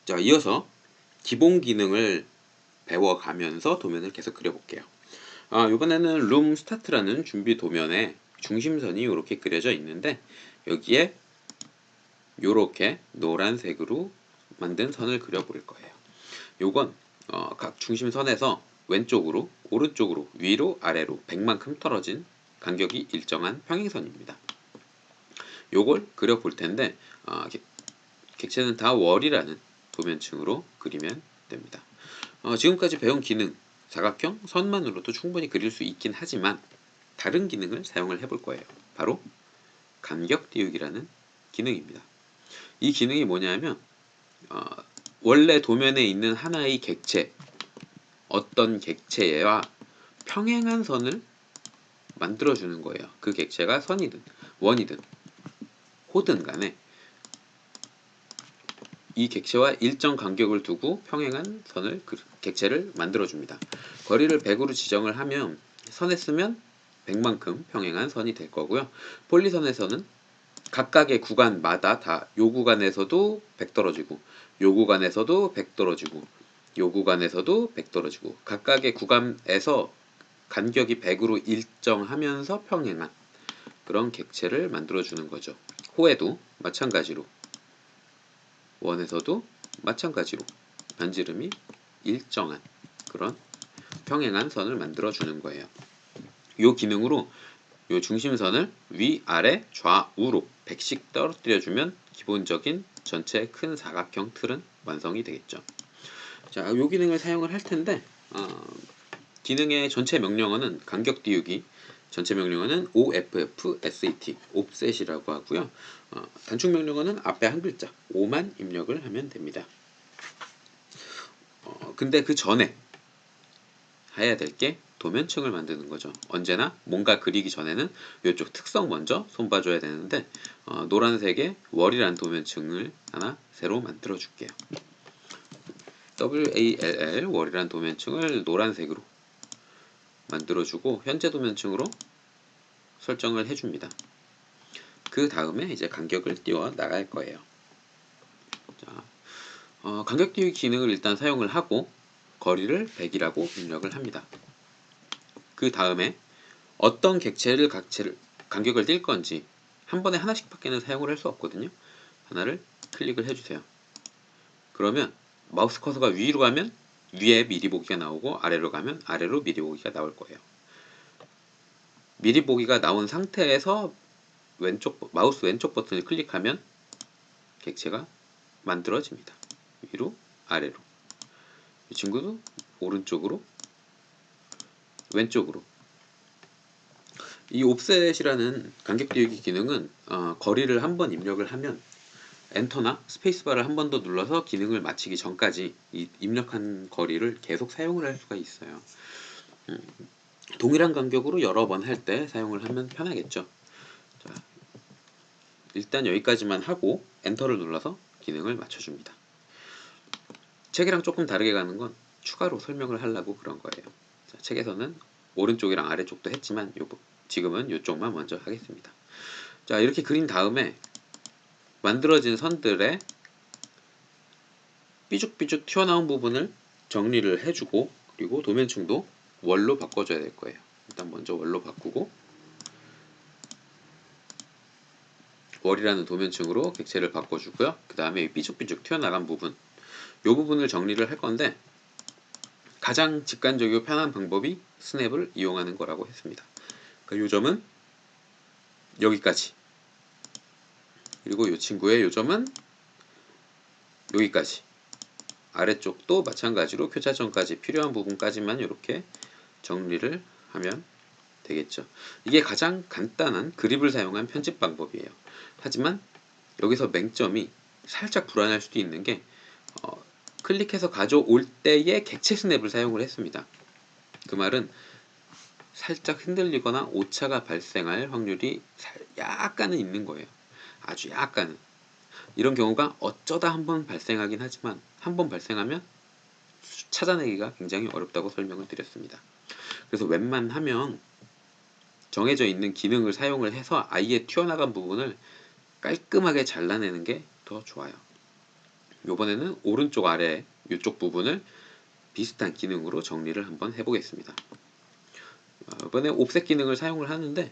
자, 이어서 기본 기능을 배워가면서 도면을 계속 그려볼게요. 이번에는 룸 스타트라는 준비 도면에 중심선이 이렇게 그려져 있는데, 여기에 이렇게 노란색으로 만든 선을 그려볼 거예요. 요건 각 중심선에서 왼쪽으로, 오른쪽으로, 위로, 아래로 100만큼 떨어진 간격이 일정한 평행선입니다. 요걸 그려볼 텐데, 객체는 다 월이라는 도면층으로 그리면 됩니다. 지금까지 배운 기능, 사각형, 선만으로도 충분히 그릴 수 있긴 하지만 다른 기능을 사용을 해볼 거예요. 바로 간격 띄우기라는 기능입니다. 이 기능이 뭐냐면 원래 도면에 있는 하나의 객체, 어떤 객체와 평행한 선을 만들어주는 거예요. 그 객체가 선이든 원이든 호든 간에 이 객체와 일정 간격을 두고 평행한 선을 객체를 만들어줍니다. 거리를 100으로 지정을 하면 선에 쓰면 100만큼 평행한 선이 될 거고요. 폴리선에서는 각각의 구간마다 다 요 구간에서도 100 떨어지고 요 구간에서도 100 떨어지고 요 구간에서도 100 떨어지고 각각의 구간에서 간격이 100으로 일정하면서 평행한 그런 객체를 만들어주는 거죠. 호에도 마찬가지로 원에서도 마찬가지로 반지름이 일정한 그런 평행한 선을 만들어주는 거예요. 이 기능으로 이 중심선을 위, 아래, 좌우로 100씩 떨어뜨려주면 기본적인 전체 큰 사각형 틀은 완성이 되겠죠. 자, 이 기능을 사용을 할 텐데 기능의 전체 명령어는 간격 띄우기, 전체 명령어는 OFFSAT, offset이라고 하고요. 단축 명령어는 앞에 한 글자, O만 입력을 하면 됩니다. 근데 그 전에 해야 될 게 도면층을 만드는 거죠. 언제나 뭔가 그리기 전에는 이쪽 특성 먼저 손봐줘야 되는데 노란색의 월이라는 도면층을 하나 새로 만들어 줄게요. WALL 월이라는 도면층을 노란색으로 만들어주고 현재 도면층으로 설정을 해줍니다. 그 다음에 이제 간격을 띄워 나갈 거예요. 자, 간격 띄우기 기능을 일단 사용을 하고 거리를 100이라고 입력을 합니다. 그 다음에 어떤 객체를 간격을 띌 건지 한 번에 하나씩 밖에는 사용을 할 수 없거든요. 하나를 클릭을 해주세요. 그러면 마우스 커서가 위로 가면 위에 미리 보기가 나오고 아래로 가면 아래로 미리 보기가 나올 거예요. 미리 보기가 나온 상태에서 마우스 왼쪽 버튼을 클릭하면 객체가 만들어집니다. 위로 아래로. 이 친구도 오른쪽으로 왼쪽으로. 이 옵셋이라는 간격 띄우기 기능은 거리를 한번 입력을 하면 엔터나 스페이스바를 한 번 더 눌러서 기능을 마치기 전까지 이 입력한 거리를 계속 사용을 할 수가 있어요. 동일한 간격으로 여러 번 할 때 사용을 하면 편하겠죠. 자, 일단 여기까지만 하고 엔터를 눌러서 기능을 맞춰줍니다. 책이랑 조금 다르게 가는 건 추가로 설명을 하려고 그런 거예요. 자, 책에서는 오른쪽이랑 아래쪽도 했지만 지금은 이쪽만 먼저 하겠습니다. 자, 이렇게 그린 다음에 만들어진 선들의 삐죽삐죽 튀어나온 부분을 정리를 해주고 그리고 도면층도 월로 바꿔줘야 될 거예요. 일단 먼저 월로 바꾸고 월이라는 도면층으로 객체를 바꿔주고요. 그 다음에 삐죽삐죽 튀어나간 부분 이 부분을 정리를 할 건데 가장 직관적이고 편한 방법이 스냅을 이용하는 거라고 했습니다. 그러니까 요점은 여기까지 그리고 이 친구의 요점은 여기까지 아래쪽도 마찬가지로 표차점까지 필요한 부분까지만 이렇게 정리를 하면 되겠죠. 이게 가장 간단한 그립을 사용한 편집 방법이에요. 하지만 여기서 맹점이 살짝 불안할 수도 있는 게 클릭해서 가져올 때의 객체 스냅을 사용을 했습니다. 그 말은 살짝 흔들리거나 오차가 발생할 확률이 약간은 있는 거예요. 아주 약간은. 이런 경우가 어쩌다 한번 발생하긴 하지만 한번 발생하면 찾아내기가 굉장히 어렵다고 설명을 드렸습니다. 그래서 웬만하면 정해져 있는 기능을 사용을 해서 아예 튀어나간 부분을 깔끔하게 잘라내는 게 더 좋아요. 요번에는 오른쪽 아래 이쪽 부분을 비슷한 기능으로 정리를 한번 해보겠습니다. 이번에 옵셋 기능을 사용을 하는데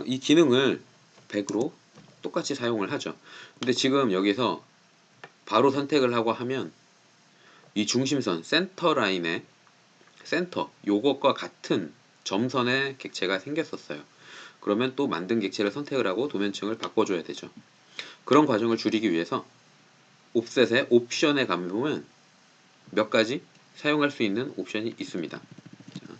이 기능을 100으로 똑같이 사용을 하죠. 근데 지금 여기서 바로 선택을 하고 하면 이 중심선 센터 라인에 센터 요것과 같은 점선의 객체가 생겼었어요. 그러면 또 만든 객체를 선택을 하고 도면층을 바꿔줘야 되죠. 그런 과정을 줄이기 위해서 옵셋의 옵션에 가보면 몇 가지 사용할 수 있는 옵션이 있습니다. 자,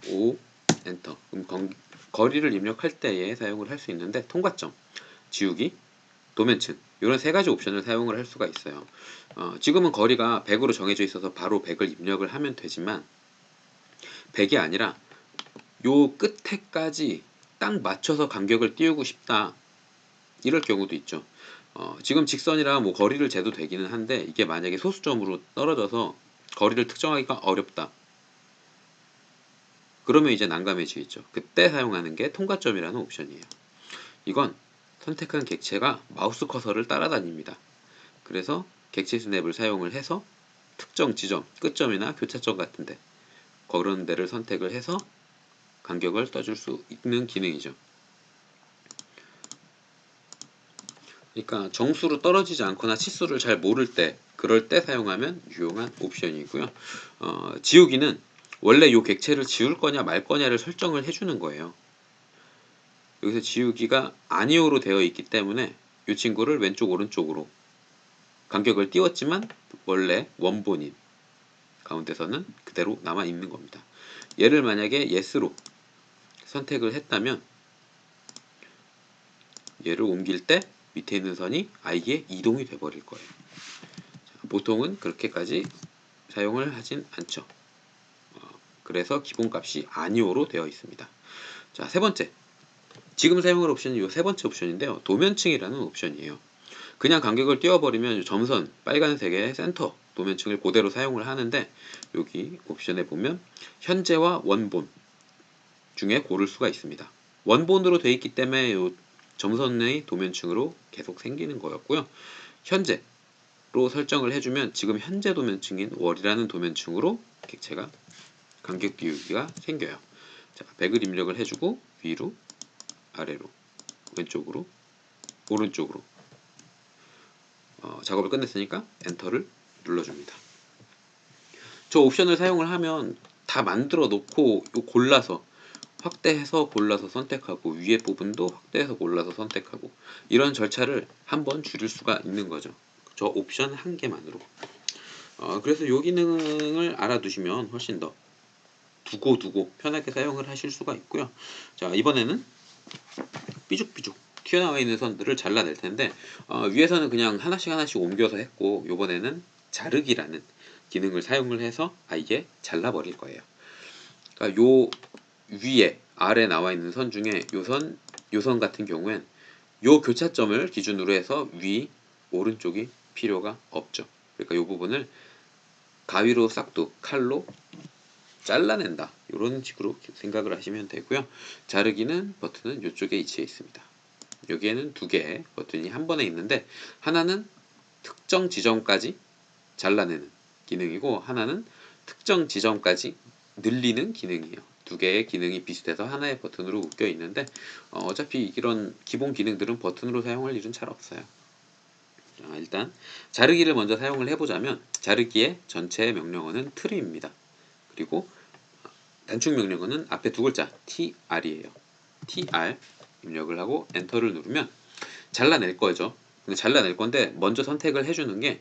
O 엔터. 그럼 거리를 입력할 때에 사용을 할 수 있는데 통과점, 지우기, 도면층 이런 세 가지 옵션을 사용을 할 수가 있어요. 지금은 거리가 100으로 정해져 있어서 바로 100을 입력을 하면 되지만 100이 아니라 요 끝에까지 딱 맞춰서 간격을 띄우고 싶다 이럴 경우도 있죠. 지금 직선이라 뭐 거리를 재도 되기는 한데 이게 만약에 소수점으로 떨어져서 거리를 특정하기가 어렵다 그러면 이제 난감해지겠죠. 그때 사용하는 게 통과점이라는 옵션이에요. 이건 선택한 객체가 마우스 커서를 따라다닙니다. 그래서 객체 스냅을 사용을 해서 특정 지점, 끝점이나 교차점 같은데 그런 데를 선택을 해서 간격을 떠줄 수 있는 기능이죠. 그러니까 정수로 떨어지지 않거나 치수를 잘 모를 때 그럴 때 사용하면 유용한 옵션이고요. 지우기는 원래 요 객체를 지울 거냐 말 거냐를 설정을 해주는 거예요. 여기서 지우기가 아니오로 되어 있기 때문에 이 친구를 왼쪽 오른쪽으로 간격을 띄웠지만 원래 원본인 가운데서는 그대로 남아 있는 겁니다. 얘를 만약에 yes로 선택을 했다면 얘를 옮길 때 밑에 있는 선이 아예 이동이 돼 버릴 거예요. 자, 보통은 그렇게까지 사용을 하진 않죠. 그래서 기본값이 아니오로 되어 있습니다. 자, 세 번째. 지금 사용할 옵션이 이 세 번째 옵션인데요. 도면층이라는 옵션이에요. 그냥 간격을 띄워버리면 점선 빨간색의 센터 도면층을 그대로 사용을 하는데 여기 옵션에 보면 현재와 원본 중에 고를 수가 있습니다. 원본으로 되어 있기 때문에 이 점선의 도면층으로 계속 생기는 거였고요. 현재로 설정을 해주면 지금 현재 도면층인 월이라는 도면층으로 객체가 간격 띄우기가 생겨요. 자, 100을 입력을 해주고 위로 아래로 왼쪽으로 오른쪽으로 작업을 끝냈으니까 엔터를 눌러줍니다. 저 옵션을 사용을 하면 다 만들어 놓고 골라서 확대해서 골라서 선택하고 위에 부분도 확대해서 골라서 선택하고 이런 절차를 한번 줄일 수가 있는 거죠. 저 옵션 한 개만으로. 그래서 이 기능을 알아두시면 훨씬 더 두고 편하게 사용을 하실 수가 있고요. 자, 이번에는 삐죽삐죽 튀어나와 있는 선들을 잘라낼 텐데 위에서는 그냥 하나씩 옮겨서 했고 요번에는 자르기라는 기능을 사용을 해서 아예 잘라버릴 거예요. 그러니까 요 위에 아래 나와 있는 선 중에 요선 같은 경우엔 요 교차점을 기준으로 해서 위 오른쪽이 필요가 없죠. 그러니까 요 부분을 가위로 싹둑 칼로 잘라낸다 이런 식으로 생각을 하시면 되고요. 자르기는 버튼은 이쪽에 위치해 있습니다. 여기에는 두 개의 버튼이 한 번에 있는데 하나는 특정 지점까지 잘라내는 기능이고 하나는 특정 지점까지 늘리는 기능이에요. 두 개의 기능이 비슷해서 하나의 버튼으로 묶여 있는데 어차피 이런 기본 기능들은 버튼으로 사용할 일은 잘 없어요. 자, 일단 자르기를 먼저 사용을 해보자면 자르기의 전체 명령어는 트림입니다. 그리고 단축 명령어는 앞에 두 글자 tr이에요. tr 입력을 하고 엔터를 누르면 잘라낼 거죠. 근데 잘라낼 건데 먼저 선택을 해주는 게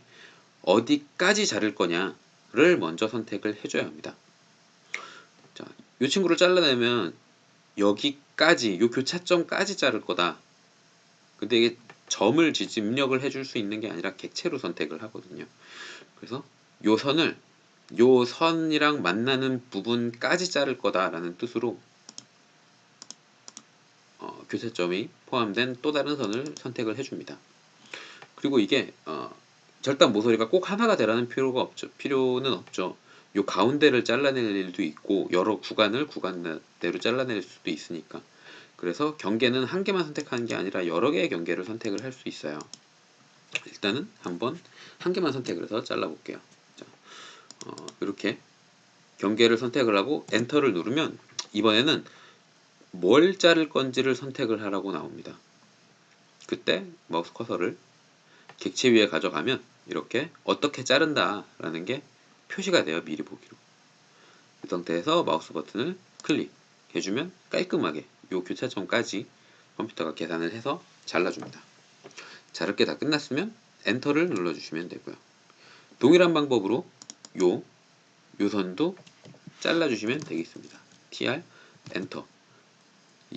어디까지 자를 거냐를 먼저 선택을 해줘야 합니다. 자, 이 친구를 잘라내면 여기까지 요 교차점까지 자를 거다. 근데 이게 점을 입력을 해줄 수 있는 게 아니라 객체로 선택을 하거든요. 그래서 요 선을 요 선이랑 만나는 부분까지 자를 거다라는 뜻으로 교차점이 포함된 또 다른 선을 선택을 해줍니다. 그리고 이게 절단 모서리가 꼭 하나가 되라는 필요는 없죠. 요 가운데를 잘라낼 일도 있고 여러 구간대로 잘라낼 수도 있으니까. 그래서 경계는 한 개만 선택하는 게 아니라 여러 개의 경계를 선택을 할 수 있어요. 일단은 한번 한 개만 선택을 해서 잘라볼게요. 자, 이렇게 경계를 선택을 하고 엔터를 누르면 이번에는 뭘 자를 건지를 선택을 하라고 나옵니다. 그때 마우스 커서를 객체 위에 가져가면 이렇게 어떻게 자른다 라는 게 표시가 돼요. 미리 보기로. 이 상태에서 마우스 버튼을 클릭해주면 깔끔하게 이 교차점까지 컴퓨터가 계산을 해서 잘라줍니다. 자를 게 다 끝났으면 엔터를 눌러주시면 되고요. 동일한 방법으로 요 선도 잘라주시면 되겠습니다. TR 엔터.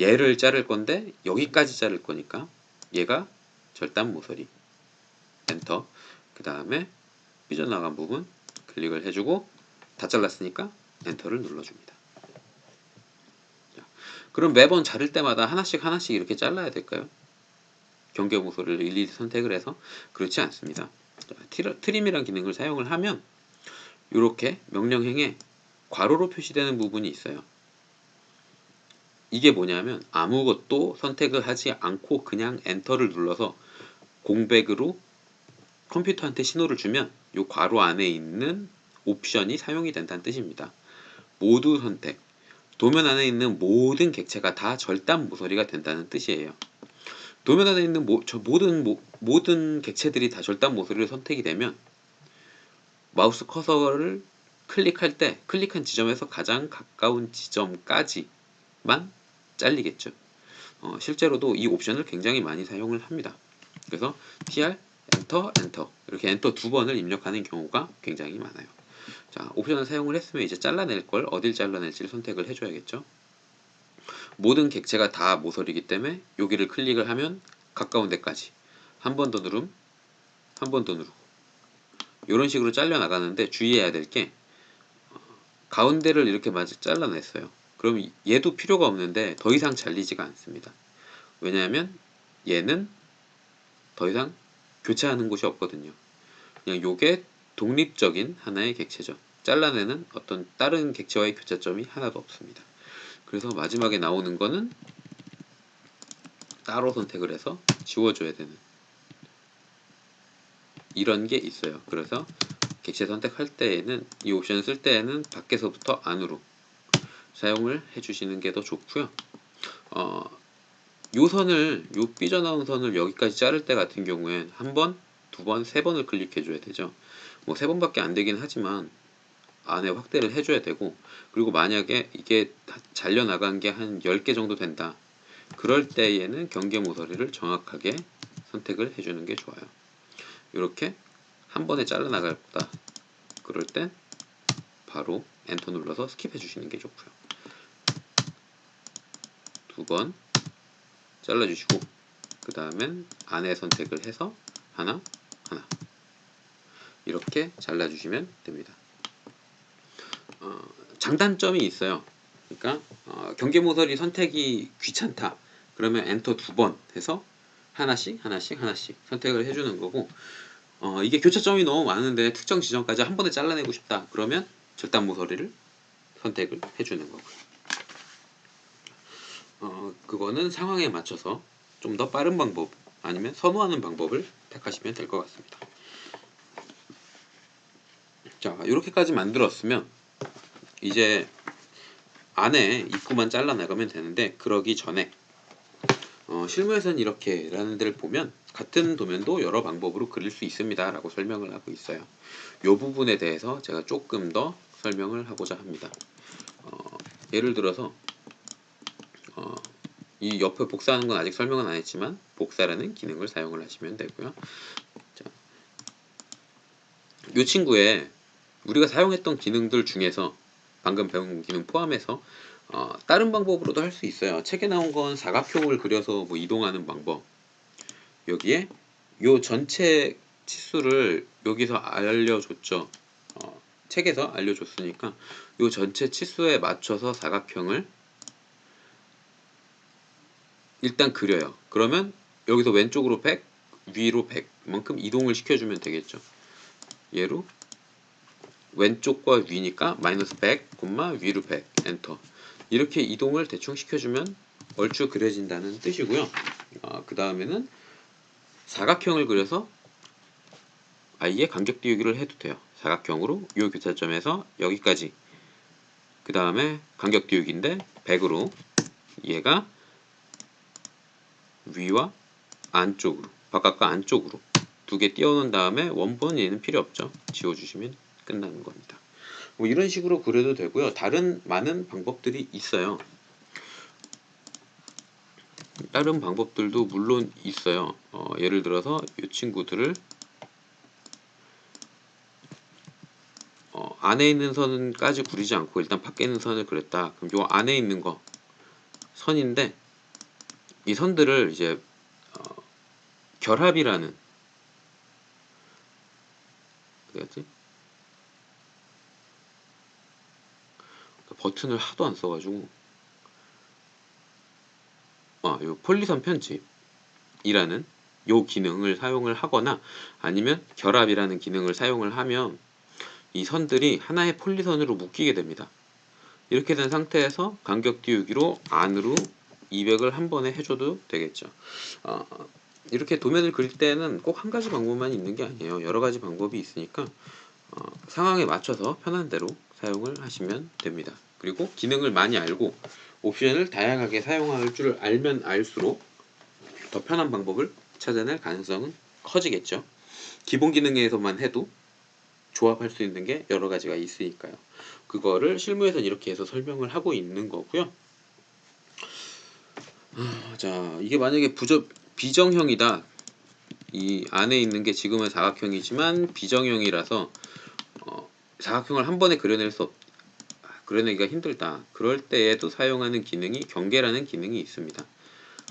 얘를 자를 건데 여기까지 자를 거니까 얘가 절단 모서리 엔터. 그 다음에 삐져나간 부분 클릭을 해주고 다 잘랐으니까 엔터를 눌러줍니다. 자, 그럼 매번 자를 때마다 하나씩 이렇게 잘라야 될까요? 경계 모서리를 일일이 선택을 해서 그렇지 않습니다. 자, 트림이라는 기능을 사용을 하면 이렇게 명령행에 괄호로 표시되는 부분이 있어요. 이게 뭐냐면 아무것도 선택을 하지 않고 그냥 엔터를 눌러서 공백으로 컴퓨터한테 신호를 주면 이 괄호 안에 있는 옵션이 사용이 된다는 뜻입니다. 모두 선택. 도면 안에 있는 모든 객체가 다 절단 모서리가 된다는 뜻이에요. 도면 안에 있는 모든 객체들이 다 절단 모서리로 선택이 되면 마우스 커서를 클릭할 때 클릭한 지점에서 가장 가까운 지점까지만 잘리겠죠. 실제로도 이 옵션을 굉장히 많이 사용을 합니다. 그래서 TR 엔터 이렇게 엔터 2번을 입력하는 경우가 굉장히 많아요. 자, 옵션을 사용을 했으면 이제 잘라낼 걸 어딜 잘라낼지를 선택을 해줘야겠죠. 모든 객체가 다 모서리이기 때문에 여기를 클릭을 하면 가까운 데까지 한 번 더 누르고 한 번 더 누르고 이런 식으로 잘려 나가는데 주의해야 될 게 가운데를 이렇게 마저 잘라냈어요. 그럼 얘도 필요가 없는데 더 이상 잘리지가 않습니다. 왜냐하면 얘는 더 이상 교체하는 곳이 없거든요. 그냥 요게 독립적인 하나의 객체죠. 잘라내는 어떤 다른 객체와의 교차점이 하나도 없습니다. 그래서 마지막에 나오는 거는 따로 선택을 해서 지워줘야 되는 이런 게 있어요. 그래서 객체 선택할 때에는 이 옵션을 쓸 때에는 밖에서부터 안으로 사용을 해주시는 게 더 좋고요. 요 삐져나온 선을 여기까지 자를 때 같은 경우엔 한 번, 두 번, 세 번을 클릭해줘야 되죠. 뭐 세 번밖에 안 되긴 하지만 안에 확대를 해줘야 되고, 그리고 만약에 이게 잘려나간 게 한 10개 정도 된다. 그럴 때에는 경계 모서리를 정확하게 선택을 해주는 게 좋아요. 이렇게 한 번에 잘라나갈 거다. 그럴 땐 바로 엔터 눌러서 스킵해 주시는 게 좋고요. 두 번 잘라주시고 그 다음엔 안에 선택을 해서 하나 이렇게 잘라주시면 됩니다. 장단점이 있어요. 그러니까 경계 모서리 선택이 귀찮다. 그러면 엔터 2번 해서 하나씩 선택을 해주는 거고, 이게 교차점이 너무 많은데 특정 지점까지 한 번에 잘라내고 싶다. 그러면 절단 모서리를 선택을 해주는 거고요. 그거는 상황에 맞춰서 좀 더 빠른 방법 아니면 선호하는 방법을 택하시면 될 것 같습니다. 자, 이렇게까지 만들었으면 이제 안에 입구만 잘라나가면 되는데, 그러기 전에 실무에서는 이렇게 라는 데를 보면 같은 도면도 여러 방법으로 그릴 수 있습니다 라고 설명을 하고 있어요. 이 부분에 대해서 제가 조금 더 설명을 하고자 합니다. 예를 들어서 이 옆에 복사하는 건 아직 설명은 안 했지만 복사라는 기능을 사용을 하시면 되고요. 자, 이 친구에 우리가 사용했던 기능들 중에서 방금 배운 기능 포함해서 다른 방법으로도 할 수 있어요. 책에 나온 건 사각형을 그려서 뭐 이동하는 방법, 여기에 요 전체 치수를 여기서 알려줬죠. 책에서 알려줬으니까 요 전체 치수에 맞춰서 사각형을 일단 그려요. 그러면 여기서 왼쪽으로 100, 위로 100만큼 이동을 시켜주면 되겠죠. 얘로 왼쪽과 위니까 마이너스 100, 위로 100, 엔터. 이렇게 이동을 대충 시켜주면 얼추 그려진다는 뜻이고요. 그 다음에는 사각형을 그려서 아예 간격 띄우기를 해도 돼요. 사각형으로 요 교차점에서 여기까지. 그 다음에 간격 띄우기인데 100으로 얘가 위와 안쪽으로, 바깥과 안쪽으로 두 개 띄워놓은 다음에 원본 얘는 필요 없죠. 지워주시면 끝나는 겁니다. 뭐 이런 식으로 그려도 되고요. 다른 많은 방법들이 있어요. 다른 방법들도 물론 있어요. 예를 들어서 이 친구들을 안에 있는 선까지 그리지 않고 일단 밖에 있는 선을 그렸다. 그럼 요 안에 있는 거 선인데 이 선들을 이제 결합이라는 뭐지? 버튼을 하도 안 써가지고 요 폴리선 편집이라는 요 기능을 사용을 하거나 아니면 결합이라는 기능을 사용을 하면 이 선들이 하나의 폴리선으로 묶이게 됩니다. 이렇게 된 상태에서 간격 띄우기로 안으로 200을 한 번에 해줘도 되겠죠. 이렇게 도면을 그릴 때는 꼭 한 가지 방법만 있는 게 아니에요. 여러 가지 방법이 있으니까 상황에 맞춰서 편한 대로 사용을 하시면 됩니다. 그리고 기능을 많이 알고 옵션을 다양하게 사용할 줄 알면 알수록 더 편한 방법을 찾아낼 가능성은 커지겠죠. 기본 기능에서만 해도 조합할 수 있는 게 여러 가지가 있으니까요. 그거를 실무에서는 이렇게 해서 설명을 하고 있는 거고요. 자, 이게 만약에 비정형이다. 이 안에 있는 게 지금은 사각형이지만 비정형이라서 사각형을 한 번에 그려내기가 힘들다. 그럴 때에도 사용하는 기능이 경계라는 기능이 있습니다.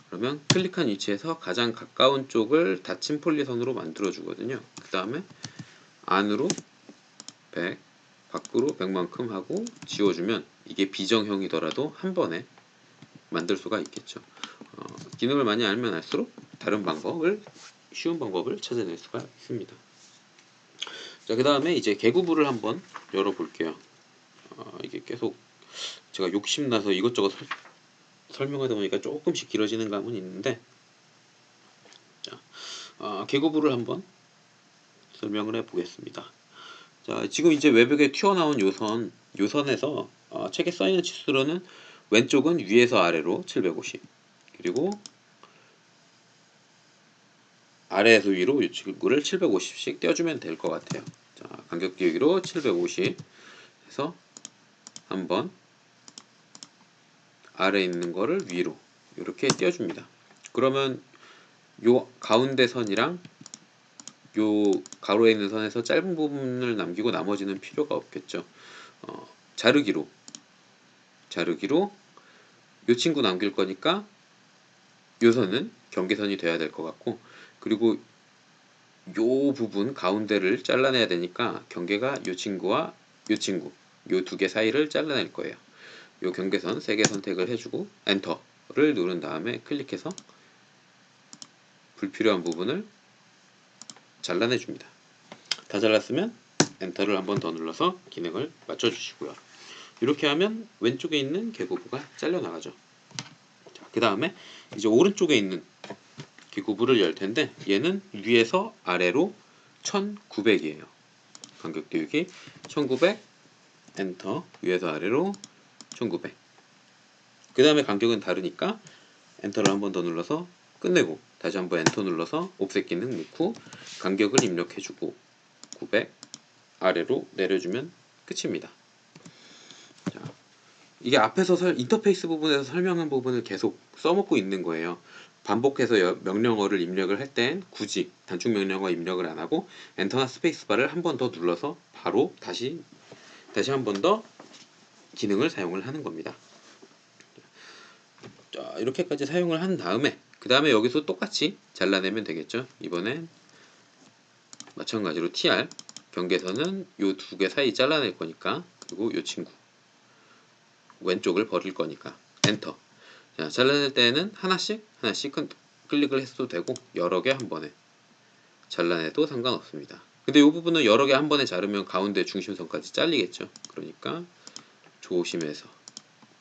그러면 클릭한 위치에서 가장 가까운 쪽을 닫힌 폴리선으로 만들어 주거든요. 그 다음에 안으로 100, 밖으로 100만큼 하고 지워주면 이게 비정형이더라도 한 번에 만들 수가 있겠죠. 기능을 많이 알면 알수록 다른 방법을, 쉬운 방법을 찾아낼 수가 있습니다. 자, 그 다음에 이제 개구부를 한번 열어볼게요. 이게 계속 제가 욕심나서 이것저것 설명하다 보니까 조금씩 길어지는 감은 있는데, 자, 개구부를 한번 설명을 해보겠습니다. 자, 지금 이제 외벽에 튀어나온 요선에서 책에 써있는 치수로는 왼쪽은 위에서 아래로 750, 그리고 아래에서 위로 이 친구를 750씩 떼어주면 될 것 같아요. 자, 간격 띄우기로 750 해서 한번 아래에 있는 거를 위로 이렇게 띄워줍니다. 그러면 요 가운데 선이랑 요 가로에 있는 선에서 짧은 부분을 남기고 나머지는 필요가 없겠죠. 자르기로 요 친구 남길 거니까 요 선은 경계선이 돼야 될 것 같고, 그리고 요 부분 가운데를 잘라내야 되니까 경계가 요 친구와 요 친구 요 두 개 사이를 잘라낼 거예요. 요 경계선 3개 선택을 해주고 엔터를 누른 다음에 클릭해서 불필요한 부분을 잘라내 줍니다. 다 잘랐으면 엔터를 한 번 더 눌러서 기능을 맞춰 주시고요. 이렇게 하면 왼쪽에 있는 개구부가 잘려 나가죠. 그 다음에 이제 오른쪽에 있는 개구부를 열 텐데 얘는 위에서 아래로 1900이에요. 간격 띄우기 1900 엔터, 위에서 아래로 1900. 그 다음에 간격은 다르니까 엔터를 한 번 더 눌러서 끝내고 다시 한번 엔터 눌러서 옵셋 기능 넣고 간격을 입력해주고 900 아래로 내려주면 끝입니다. 자, 이게 앞에서 인터페이스 부분에서 설명한 부분을 계속 써먹고 있는 거예요. 반복해서 명령어를 입력을 할 땐 굳이 단축 명령어 입력을 안 하고 엔터나 스페이스바를 한 번 더 눌러서 바로 다시 한 번 더 기능을 사용을 하는 겁니다. 자, 이렇게까지 사용을 한 다음에 그 다음에 여기서 똑같이 잘라내면 되겠죠. 이번엔 마찬가지로 TR 경계선은 요 두 개 사이 잘라낼 거니까, 그리고 요 친구 왼쪽을 버릴 거니까 엔터. 자, 잘라낼 때는 하나씩 클릭을 해도 되고 여러 개 한 번에 잘라내도 상관없습니다. 근데 이 부분은 여러 개 한 번에 자르면 가운데 중심선까지 잘리겠죠. 그러니까 조심해서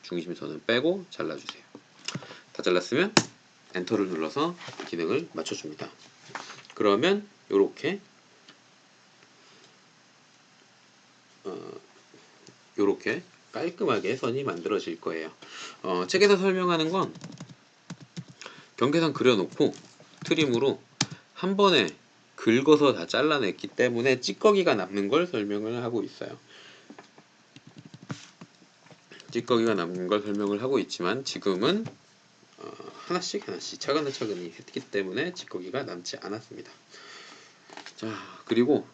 중심선을 빼고 잘라주세요. 다 잘랐으면 엔터를 눌러서 기능을 맞춰줍니다. 그러면 이렇게 요렇게 깔끔하게 선이 만들어질 거예요. 책에서 설명하는 건 경계선 그려놓고 트림으로 한 번에 긁어서 다 잘라냈기 때문에 찌꺼기가 남는 걸 설명을 하고 있어요. 찌꺼기가 남는 걸 설명을 하고 있지만 지금은 하나씩 차근히 했기 때문에 찌꺼기가 남지 않았습니다. 자, 그리고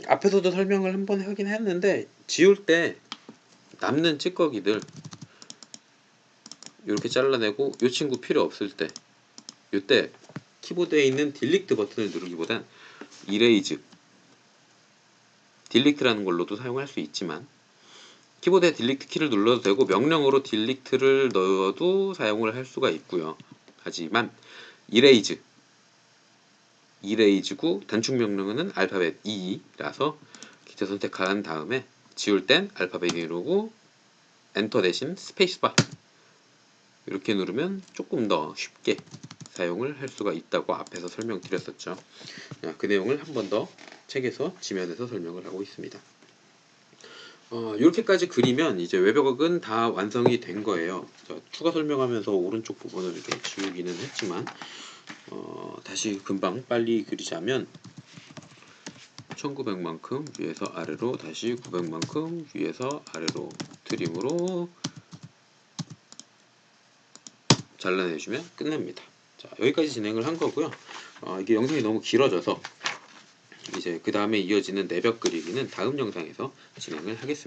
앞에서도 설명을 한번 하긴 했는데 지울 때 남는 찌꺼기들 이렇게 잘라내고 이 친구 필요 없을 때 이때 키보드에 있는 딜리트 버튼을 누르기보단 이레이즈, 딜리트라는 걸로도 사용할 수 있지만 키보드에 딜리트 키를 눌러도 되고 명령어로 딜리트를 넣어도 사용을 할 수가 있고요. 하지만 이레이즈구 단축 명령어는 알파벳 E라서 기체 선택한 다음에 지울 땐 알파벳 누르고 엔터 대신 스페이스바 이렇게 누르면 조금 더 쉽게 사용을 할 수가 있다고 앞에서 설명드렸었죠. 그 내용을 한 번 더 책에서 지면에서 설명을 하고 있습니다. 이렇게까지 그리면 이제 외벽은 다 완성이 된 거예요. 추가 설명하면서 오른쪽 부분을 좀 지우기는 했지만 다시 금방 빨리 그리자면 1900만큼 위에서 아래로 다시 900만큼 위에서 아래로 트림으로 잘라내주면 끝납니다. 자, 여기까지 진행을 한 거고요. 이게 영상이 너무 길어져서 이제 그 다음에 이어지는 내벽 그리기는 다음 영상에서 진행을 하겠습니다.